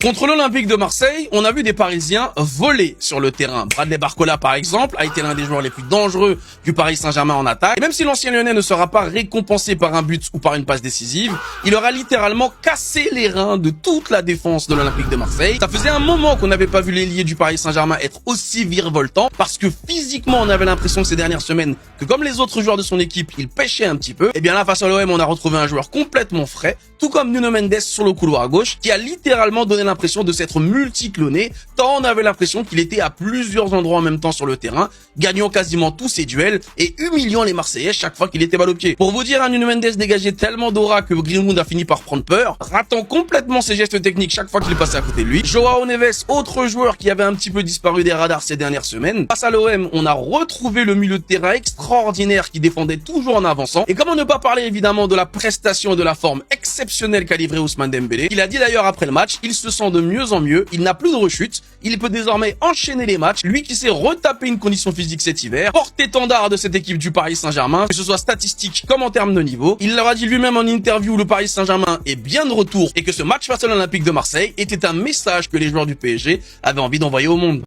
Contre l'Olympique de Marseille, on a vu des Parisiens voler sur le terrain. Bradley Barcola, par exemple, a été l'un des joueurs les plus dangereux du Paris Saint-Germain en attaque. Et même si l'ancien Lyonnais ne sera pas récompensé par un but ou par une passe décisive, il aura littéralement cassé les reins de toute la défense de l'Olympique de Marseille. Ça faisait un moment qu'on n'avait pas vu l'ailier du Paris Saint-Germain être aussi virevoltant, parce que physiquement, on avait l'impression ces dernières semaines que comme les autres joueurs de son équipe, il pêchait un petit peu. Et bien là, face à l'OM, on a retrouvé un joueur complètement frais, tout comme Nuno Mendes sur le couloir à gauche, qui a littéralement donné l'impression de s'être multicloné, tant on avait l'impression qu'il était à plusieurs endroits en même temps sur le terrain, gagnant quasiment tous ses duels et humiliant les Marseillais chaque fois qu'il était balle au pied. Pour vous dire, Nuno Mendes dégageait tellement d'aura que Greenwood a fini par prendre peur, ratant complètement ses gestes techniques chaque fois qu'il passait à côté de lui. Joao Neves, autre joueur qui avait un petit peu disparu des radars ces dernières semaines. Face à l'OM, on a retrouvé le milieu de terrain extraordinaire qui défendait toujours en avançant. Et comment ne pas parler évidemment de la prestation et de la forme exceptionnelle qu'a livré Ousmane Dembélé. Il a dit d'ailleurs après le match, il se sent de mieux en mieux, il n'a plus de rechute, il peut désormais enchaîner les matchs, lui qui s'est retapé une condition physique cet hiver, porte-étendard de cette équipe du Paris Saint-Germain, que ce soit statistique comme en termes de niveau. Il leur a dit lui-même en interview, le Paris Saint-Germain est bien de retour et que ce match face à l'Olympique de Marseille était un message que les joueurs du PSG avaient envie d'envoyer au monde.